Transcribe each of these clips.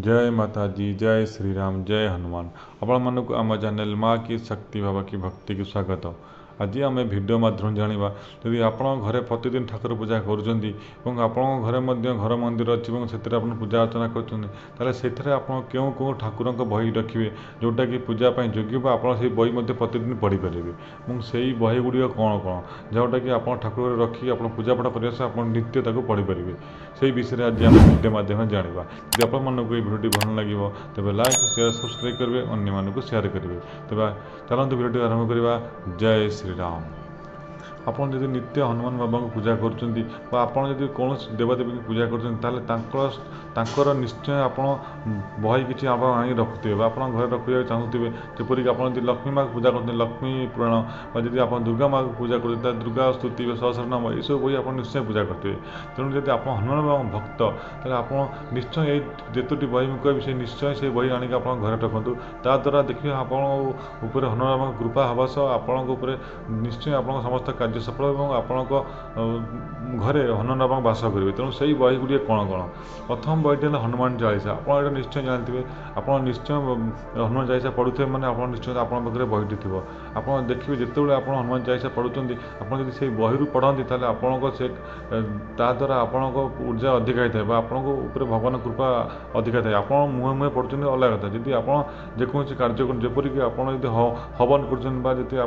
जय माता दी, जय श्री राम, जय हनुमान। आपण मानक आम चैनल माँ की शक्ति बाबा की भक्ति की स्वागत। आज आम भिडियो माध्यम जाना जदि आप घरे प्रतिदिन ठाकुर पूजा करुँच घर घर मंदिर अच्छी से पूजा अर्चना करें क्यों ठाकुर बही रखिए जोटा कि पूजापी योग्य आप बही प्रतिदिन पढ़ी पारे से बही गुड़िक कौन कौन जोटा कि आप ठाकुर रखी आप पूजापाठ करने नित्य पढ़ी पारे से विषय में आज आम भिडियो माध्यम जाना। यदि आपको भिडियो भल लगे तेज लाइक शेयर सब्सक्राइब करेंगे अन्य शेयर करेंगे। तेज चलते भिडियो आरंभ करवा। जय श्री राम। आपड़ जब नित्य हनुमान बाबा को पूजा कर कौन देवदेवी की पूजा कर निश्चय आप बही किसी आप आनी रखुवे आप घर रखा चाहूे जपरिक आप लक्ष्मी माँ को पूजा करते लक्ष्मी पुराण जी आप दुर्गा माँ को पूजा करते दुर्गा स्तुति सहस्रनाम ये सब बही आप निश्चय पूजा करेंगे। तेणु जब आप हनुमान बाबा भक्त तेल आप निश्चय ये बही मुझे से निश्चय से बही आनिक आप घर रखु ताद्वारा देखिए आप हनुमान बाबा कृपा हवा सह आप निश्चय आप समस्त कार्य सफल और आपण घरे हनुमान बाबा बास करेंगे। तेणु से ही बही गुड़िए कौन कौन प्रथम बहीटी है हनुमान चालीसा आप निश्चय जानते आप निश्चय हनुमान चालीसा पढ़ुवे मैंने आप निश्चय आप बहीटी थी आप देखिए जिते आप हनुमान चालीसा पढ़ुं आप से बही पढ़ती तेल आप से ताद्वारा आपण ऊर्जा अधिक होता है आपको भगवान कृपा अधिक थाए आप मुहे मुहे पढ़ुं अलग कथा जब आप जेकोसी कार्य जपरिक आप हवन कर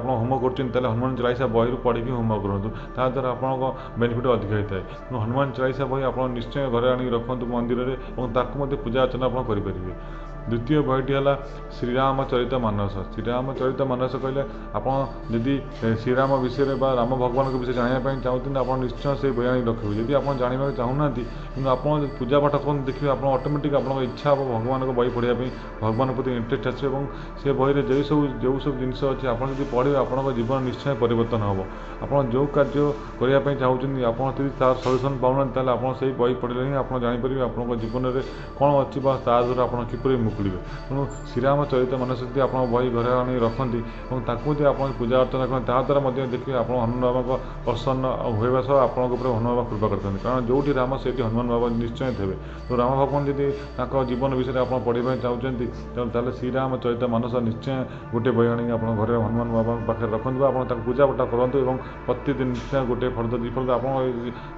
होम कर हनुमान चालीसा बही पढ़ी होम करूँ ताद्वारा आपको बेनिफिट अधिक होता है। हनुमान चालीसा बही आप निश्चय घर आनी रखु मंदिर में पूजा अर्चना आप करेंगे। द्वितीय बहीटी है श्रीरामचरित मानस। श्रीरामचरित मानस कहले आपदी श्रीराम विषय राम भगवान के विषय जानापी चाहते आप निश्चय से बही आनी रखेंगे। जब आप जानवा चाहूना कि आप पूजा पाठ कर देखिए आप ऑटोमेटिक आप इच्छा हम भगवान को बही पढ़ाई भगवान प्रति इंटरेस्ट आस से बही जो सब जिन अच्छे आप पढ़े आप जीवन निश्चय परिवर्तन हम आप जो कार्य करने चाहते आप तार सल्यूसन पाऊना आप बही पढ़ले ही आप जापर आप जीवन में कौन अच्छी द्वारा आप किपर मुकुड़े। तेणु श्रीरामचरित मानस यदि आप बही घर आनी रखती और आप पूजा अर्चना करें ताद्वारा देखिए आप हनुमान बाबा प्रसन्न होगा सह आप हनुमान बाबा कृपा करते कारण जो राम से हनुमान बाबा निश्चय थे। तो राम भगवान जब जीवन विषय आप पढ़ाई चाहते तेल श्रीरामचरित मानस निश्चय गोटे बही आनी आप घर हनुमान बाबा पाखे रखु आप पूजा पाठ करूँ और प्रतिदिन गोटे फर्द दी फर्द आप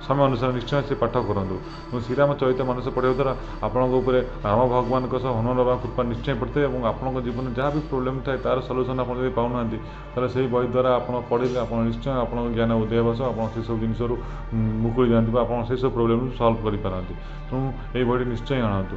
समय अनुसार निश्चय से पाठ करूँ। श्रीरामचरित मानस पढ़ाई द्वारा आपंक राम भगवान हनुमान बाबा कृपा निश्चय पड़ते हैं और आपंक जीवन जहाँ भी प्रोब्लेम थाए तार सल्यूसन आप पाऊना तेल से बही द्वारा आप पढ़े आप निश्चय आप ज्ञान उदय बस आप से सब जिन मुकुड़ी जाती आप से सब प्रोब्लेम सल्व करपारती। तेणु ये बही निश्चय आणतु।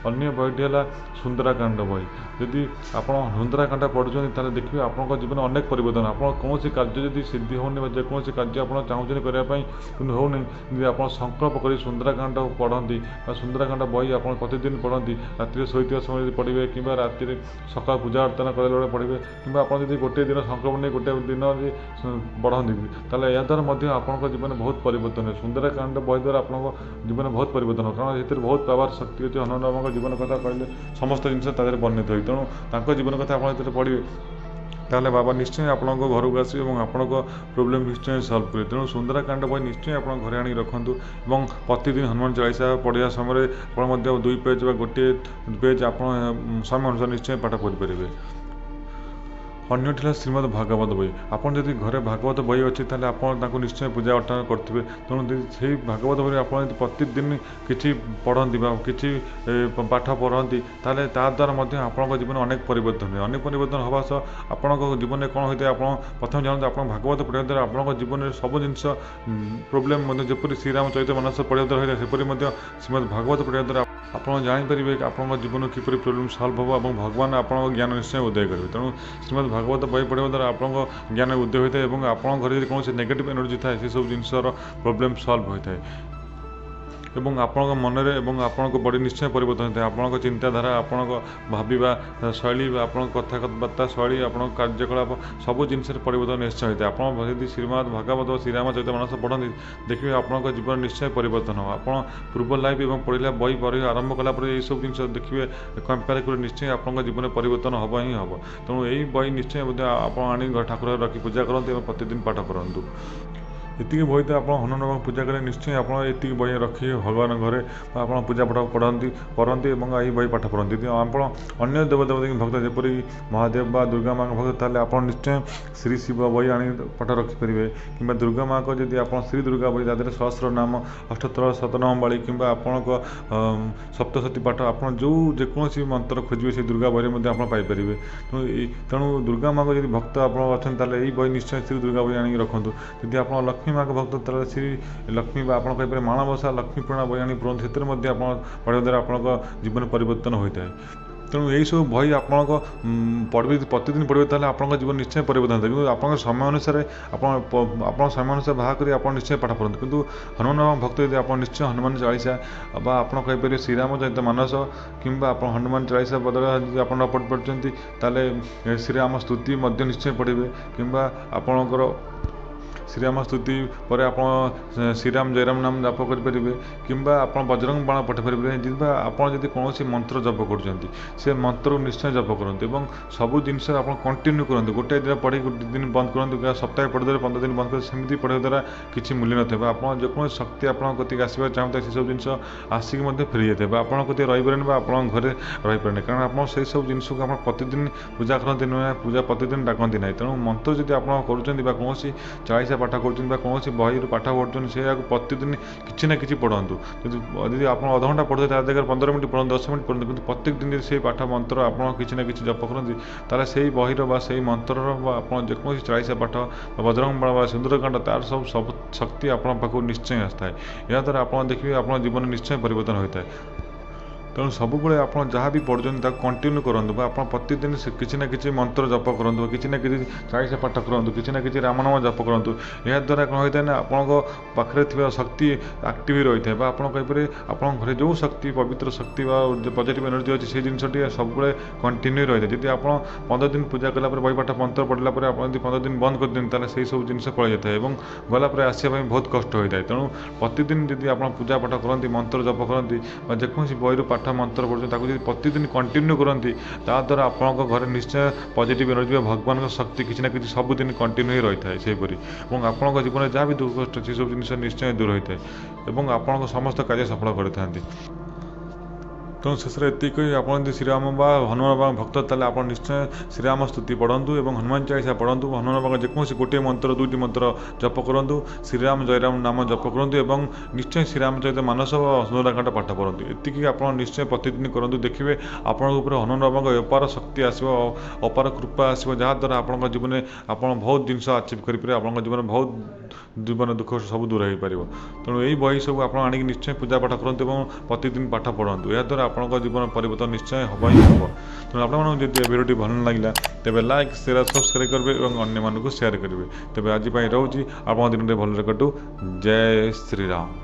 अन्य बहीटी है सुंदराकांड बही जदि आप सुंदराकांड पढ़ुं तेल देखिए आप जीवन अनेक परिवर्तन आप कौन कार्य जब सिद्धि होनी जेकोसी कार्य आप चाहते करने कि होनी जब आप संकल्प कर सुंदराकांड पढ़ती सुंदराकांड बही आप प्रतिदिन पढ़ती राति शोता समय पढ़े कि राति सका पूजा अर्चना कला पढ़े कि आप गोटे दिन संकल्प नहीं गोटे दिन पढ़ती तेल या द्वारा आप जीवन बहुत परिवर्तन है। सुंदराकांड बही द्वारा आप जीवन बहुत परिवर्तन कारण ये बहुत पावर शक्ति अच्छी हनुमान बाबा जीवन कथा कहले समस्त जिन वर्णित हुई। तेणु जीवन कथा आप पढ़े ताले बाबा निश्चय आप घर को आसवे और आपण प्रोब्लेम निश्चय सल्व करेंगे। तेणु सुंदराकांड बही निश्चय आप घर आनी रखु और प्रतिदिन हनुमान चालीसा पढ़ा समय आप 2 पेज गोटे पेज आप समय अनुसार निश्चय पाठ करेंगे। अन्यटी श्रीमद भागवत बही आप जब घरे भागवत बही अच्छी तेल आप निश्चय पूजा अर्चना करेंगे। तेणु से भागवत बही आप प्रतिदिन किसी पढ़ती किसी पाठ पढ़ती तेल ताद्वारा आप जीवन अनेक परिवर्तन है। अनेक परिवर्तन हवा सह आप जीवन में कौन होता है आप प्रथम जानते आप भागवत पढ़ा द्वारा आप जीवन में सब जिन प्रोब्लेम जपरी श्रीरामचरित मानस पढ़ा द्वारा होता है सेपरी श्रीमद भागवत पढ़ा द्वारा आप जापर आप जीवन किपर प्रोब्लेम सल्व हम और भगवान आप ज्ञान निश्चय उदय करेंगे। तेणु श्रीमद भागवत बही पढ़ा द्वारा आप ज्ञान उदय होता है और आप घर कौन नेगेटिव एनर्जी थाए से सब जिनसर प्रोब्लेम सल्व होता है एवं आपण मन में आपण बड़ी निश्चय परिवर्तन होता है। आपण चिंताधारा आपण भाविबा शैली आप कथबार्ता शैली आप कार्यकलाप सब जिन परिवर्तन निश्चय होता है। आप श्रीमद भागवत श्रीरामचरित मानस पढ़ती देखिए आप जीवन निश्चय परिवर्तन हो आप पूर्व लाइफ और पढ़ला बही पढ़ आरंभ कलापर ये सब जिन देखिए कंपेयर कर निश्चय आप जीवन परिवर्तन हम ही हम। तेणु यही बही निश्चय आप आनी ठाकुर रखी पूजा करते प्रतिदिन पाठ करूँ। ଏତିକି ବହି ତ ଆପଣ ହନୁମାନ ବାବାଙ୍କୁ ପୂଜା କଲେ ନିଶ୍ଚୟ ଆପଣ ଏତିକି ବହି ରଖିବେ ଭଗବାନ ଘରେ ବା ଆପଣ ପୂଜା ପାଠ କରନ୍ତି ଏବଂ ଏହି ବହି ପାଠ ପଢ଼ନ୍ତି। ଯଦି ଆପଣ ଅନ୍ୟ ଦେବଦେବୀଙ୍କ ଭକ୍ତ ଯେପରି ମହାଦେବ ବା ଦୁର୍ଗା ମାଙ୍କ ଭକ୍ତ ତାହେଲେ ଆପଣ ନିଶ୍ଚୟ ଶ୍ରୀ ଶିବ ବହି ଆଣି ପାଠ ରଖିପାରିବେ କିମ୍ବା ଦୁର୍ଗା ମାଙ୍କ ଯଦି ଆପଣ ଶ୍ରୀ ଦୁର୍ଗା ବହି ତା ଦେହରେ ସହସ୍ର ନାମ ଅଷ୍ଟୋତ୍ତର ଶତନାମାବଳୀ କିମ୍ବା ଆପଣଙ୍କ ସପ୍ତଶତୀ ପାଠ ଆପଣ ଯେକୌଣସି ମନ୍ତ୍ର ଖୋଜିବେ ସେ ଦୁର୍ଗା ବହିରେ ମଧ୍ୟ ଆପଣ ପାଇପାରିବେ। ତେଣୁ ଦୁର୍ଗା ମାଙ୍କ ଯଦି ଭକ୍ତ ଆପଣ ଅଛନ୍ତି ତାହେଲେ ଏହି ବହି ନିଶ୍ଚୟ ଶ୍ରୀ ଦୁର୍ଗା ବହି ଆଣିକି ରଖନ୍ତୁ। ଯଦି ଆପଣ ଲକ୍ଷ୍ମୀ ମାଙ୍କ ଭକ୍ତ ତାହେଲେ ଶ୍ରୀ ଲକ୍ଷ୍ମୀ ବା ଆପଣ କହିପାରିବେ ମାଣବସା ଲକ୍ଷ୍ମୀ ପୁରାଣ ବହି ଆଣି ପଢ଼ନ୍ତୁ। ସେଥିରେ ମଧ୍ୟ ଆପଣ ପଢ଼ିବା ଦ୍ୱାରା ଆପଣଙ୍କ ଜୀବନ ପରିବର୍ତ୍ତନ ହୋଇଥାଏ। ତେଣୁ ଏହିସବୁ ବହି ଆପଣଙ୍କ ପ୍ରତିଦିନ ପଢ଼ିବେ ତାହେଲେ ଆପଣଙ୍କ ଜୀବନ ନିଶ୍ଚୟ ପରିବର୍ତ୍ତନ ହୋଇଥାଏ। କିନ୍ତୁ ଆପଣଙ୍କ ସମୟ ଅନୁସାରେ ଆପଣ ସମୟ ଅନୁସାରେ ବାହାର କରି ଆପଣ ନିଶ୍ଚୟ ପାଠ ପଢ଼ନ୍ତୁ। କିନ୍ତୁ ହନୁମାନ ବାବାଙ୍କ ଭକ୍ତ ଯଦି ଆପଣ ନିଶ୍ଚୟ ହନୁମାନ ଚାଳିଶା ବା ଆପଣ କହିପାରିବେ ଶ୍ରୀରାମଚରିତ ମାନସ କିମ୍ବା ଆପଣ ହନୁମାନ ଚାଳିଶା ବଦଳରେ ଯଦି ଆପଣ ନ ପଢ଼ି ପାରୁଛନ୍ତି ତାହେଲେ ଶ୍ରୀରାମ ସ୍ତୁତି ମଧ୍ୟ ନିଶ୍ଚୟ ପଢ଼ିବେ କିମ୍ବା ଆପଣଙ୍କର ଶ୍ରୀରାମ ସ୍ତୁତି ପରେ ଆପଣ ଶ୍ରୀରାମ ଜୟରାମ ନାମ ଜପ କରିପାରିବେ କିମ୍ବା ଆପଣ ବଜରଙ୍ଗ ବାଣ ପଠାଇପାରିବେ କିମ୍ବା ଆପଣ ଯଦି କୌଣସି ମନ୍ତ୍ର ଜପ କରୁଛନ୍ତି ସେ ମନ୍ତ୍ରକୁ ନିଶ୍ଚୟ ଜପ କରନ୍ତୁ ଏବଂ ସବୁ ଜିନିଷ ଆପଣ କଣ୍ଟିନ୍ୟୁ କରନ୍ତୁ। ଗୋଟାଏ ଦିନ ପଢ଼ି ଗୋଟେ ଦିନ ବନ୍ଦ କରନ୍ତୁ କିମ୍ବା ସପ୍ତାହେ ପଢ଼ିଦେଲେ 15 ଦିନ ବନ୍ଦ କରନ୍ତୁ। ସେମିତି ପଢ଼ିବା ଦ୍ୱାରା କିଛି ମୂଲ୍ୟ ନଥିବ। ଆପଣ ଯେକୌଣସି ଶକ୍ତି ଆପଣଙ୍କ କତିକି ଆସିବାକୁ ଚାହୁଁଥାଏ ସେସବୁ ଜିନିଷ ଆସିକି ମଧ୍ୟ ଫେରିଯାଇଥାଏ ବା ଆପଣଙ୍କ କତିକି ରହିପାରେନି ବା ଆପଣଙ୍କ ଘରେ ରହିପାରେନି କାରଣ ଆପଣ ସେହିସବୁ ଜିନିଷକୁ ଆପଣ ପ୍ରତିଦିନ ପୂଜା କରନ୍ତି ନୁହେଁ ପୂଜା ପ୍ରତିଦିନ ଡାକନ୍ତି ନାହିଁ। ତେଣୁ ମନ୍ତ୍ର ଯଦି ଆପଣ କରୁଛନ୍ତି ବା କୌଣସି ଚାଳିଶା ପାଠ କରୁଛନ୍ତି ବା କୌଣସି ବହିରୁ ପାଠ ପଢ଼ୁଛନ୍ତି ସେଇଆକୁ ପ୍ରତିଦିନ କିଛି ନା କିଛି ପଢ଼ନ୍ତୁ। ଯଦି ଆପଣ ଅଧଘଣ୍ଟା ପଢ଼ୁଛନ୍ତି ତା ଜାଗାରେ 15 ମିନିଟ୍ ପଢ଼ନ୍ତୁ 10 ମିନିଟ୍ ପଢ଼ନ୍ତୁ କିନ୍ତୁ ପ୍ରତ୍ୟେକ ଦିନ ଯଦି ସେଇ ପାଠ ମନ୍ତ୍ର ଆପଣ କିଛି ନା କିଛି ଜପ କରନ୍ତି ତାହେଲେ ସେଇ ବହିର ବା ସେଇ ମନ୍ତ୍ରର ବା ଆପଣ ଯେକୌଣସି ଚାଳିଶା ପାଠ ବା ବଜରଙ୍ଗ ବାଣ ବା ସୁନ୍ଦରକାଣ୍ଡ ତାର ସବୁ ଶକ୍ତି ଆପଣଙ୍କ ପାଖକୁ ନିଶ୍ଚୟ ଆସିଥାଏ। ଏହାଦ୍ୱାରା ଆପଣ ଦେଖିବେ ଆପଣଙ୍କ ଜୀବନ ନିଶ୍ଚୟ ପରିବର୍ତ୍ତନ ହୋଇଥାଏ। ତେଣୁ ସବୁବେଳେ ଆପଣ ଯାହା ବି ପଢ଼ୁଛନ୍ତି ତାକୁ କଣ୍ଟିନ୍ୟୁ କରନ୍ତୁ ବା ଆପଣ ପ୍ରତିଦିନ କିଛି ନା କିଛି ମନ୍ତ୍ର ଜପ କରନ୍ତୁ କିଛି ନା କିଛି ଚାଳିଶା ପାଠ କରନ୍ତୁ କିଛି ନା କିଛି ରାମନାମ ଜପ କରନ୍ତୁ। ଏହାଦ୍ୱାରା କ'ଣ ହୋଇଥାଏ ନା ଆପଣଙ୍କ ପାଖରେ ଥିବା ଶକ୍ତି ଆକ୍ଟିଭ୍ ରହିଥାଏ ବା ଆପଣ କହିପାରିବେ ଆପଣଙ୍କ ଘରେ ଯେଉଁ ଶକ୍ତି ପବିତ୍ର ଶକ୍ତି ବା ପଜିଟିଭ୍ ଏନର୍ଜି ଅଛି ସେଇ ଜିନିଷଟି ସବୁବେଳେ କଣ୍ଟିନ୍ୟୁ ରହିଥାଏ। ଯଦି ଆପଣ 15 ଦିନ ପୂଜା କଲା ପରେ ବହି ପାଠ ମନ୍ତ୍ର ପଢ଼ିଲା ପରେ ଆପଣ ଯଦି 15 ଦିନ ବନ୍ଦ କରିଦିଅନ୍ତି ତାହେଲେ ସେଇ ସବୁ ଜିନିଷ ପଳାଇ ଯାଇଥାଏ ଏବଂ ଗଲା ପରେ ଆସିବା ପାଇଁ ବହୁତ କଷ୍ଟ ହୋଇଥାଏ। ତେଣୁ ପ୍ରତିଦିନ ଯଦି ଆପଣ ପୂଜା ପାଠ କରନ୍ତି ମନ୍ତ୍ର ଜପ କରନ୍ତି ବା ଯେକୌଣସି ବହିରୁ ପାଠ ମନ୍ତ୍ର ପଢ଼ୁଛନ୍ତି ତାକୁ ଯଦି ପ୍ରତିଦିନ କଣ୍ଟିନ୍ୟୁ କରନ୍ତି ତାଦ୍ୱାରା ଆପଣଙ୍କ ଘରେ ନିଶ୍ଚୟ ପଜିଟିଭ୍ ଏନର୍ଜି ବା ଭଗବାନଙ୍କ ଶକ୍ତି କିଛି ନା କିଛି ସବୁଦିନ କଣ୍ଟିନ୍ୟୁ ହୋଇ ରହିଥାଏ ସେହିପରି ଏବଂ ଆପଣଙ୍କ ଜୀବନରେ ଯାହା ବି ଦୁଃଖ କଷ୍ଟ ସେସବୁ ଜିନିଷ ନିଶ୍ଚୟ ଦୂର ହୋଇଥାଏ ଏବଂ ଆପଣଙ୍କ ସମସ୍ତ କାର୍ଯ୍ୟ ସଫଳ କରିଥାନ୍ତି। ତେଣୁ ଶେଷରେ ଏତିକି କହି ଆପଣ ଯଦି ଶ୍ରୀରାମ ବା ହନୁମାନ ବାବାଙ୍କ ଭକ୍ତ ତାହେଲେ ଆପଣ ନିଶ୍ଚୟ ଶ୍ରୀରାମ ସ୍ତୁତି ପଢ଼ନ୍ତୁ ଏବଂ ହନୁମାନ ଚାଳିଶା ପଢ଼ନ୍ତୁ। ହନୁମାନ ବାବାଙ୍କ ଯେକୌଣସି ଗୋଟିଏ ମନ୍ତ୍ର 2ଟି ମନ୍ତ୍ର ଜପ କରନ୍ତୁ। ଶ୍ରୀରାମ ଜୟରାମ ନାମ ଜପ କରନ୍ତୁ ଏବଂ ନିଶ୍ଚୟ ଶ୍ରୀରାମଚରିତ ମାନସ ବା ସୁନ୍ଦରକାଣ୍ଡ ପାଠ ପଢ଼ନ୍ତୁ। ଏତିକି ଆପଣ ନିଶ୍ଚୟ ପ୍ରତିଦିନ କରନ୍ତୁ। ଦେଖିବେ ଆପଣଙ୍କ ଉପରେ ହନୁମାନ ବାବାଙ୍କ ଅପାର ଶକ୍ତି ଆସିବ ଅପାର କୃପା ଆସିବ ଯାହାଦ୍ୱାରା ଆପଣଙ୍କ ଜୀବନରେ ଆପଣ ବହୁତ ଜିନିଷ ଆଚିଭ୍ କରିପାରିବେ। ଆପଣଙ୍କ ଜୀବନରେ ବହୁତ ଦୁଃଖ ସବୁ ଦୂର ହୋଇପାରିବ। ତେଣୁ ଏହି ବହି ସବୁ ଆପଣ ଆଣିକି ନିଶ୍ଚୟ ପୂଜା ପାଠ କରନ୍ତୁ ଏବଂ ପ୍ରତିଦିନ ପାଠ ପଢ଼ନ୍ତୁ। ଏହାଦ୍ୱାରା ଆପଣଙ୍କ ଜୀବନ ପରିବର୍ତ୍ତନ ନିଶ୍ଚୟ ହେବ ହିଁ ହେବ। ତେଣୁ ଆପଣମାନଙ୍କୁ ଯଦି ଏ ଭିଡ଼ିଓଟି ଭଲ ଲାଗିଲା ତେବେ ଲାଇକ୍ ସେୟାର ସବସ୍କ୍ରାଇବ୍ କରିବେ ଏବଂ ଅନ୍ୟମାନଙ୍କୁ ସେୟାର କରିବେ। ତେବେ ଆଜି ପାଇଁ ରହୁଛି ଆପଣଙ୍କ ଦିନଟି ଭଲରେ କଟୁ। ଜୟ ଶ୍ରୀରାମ।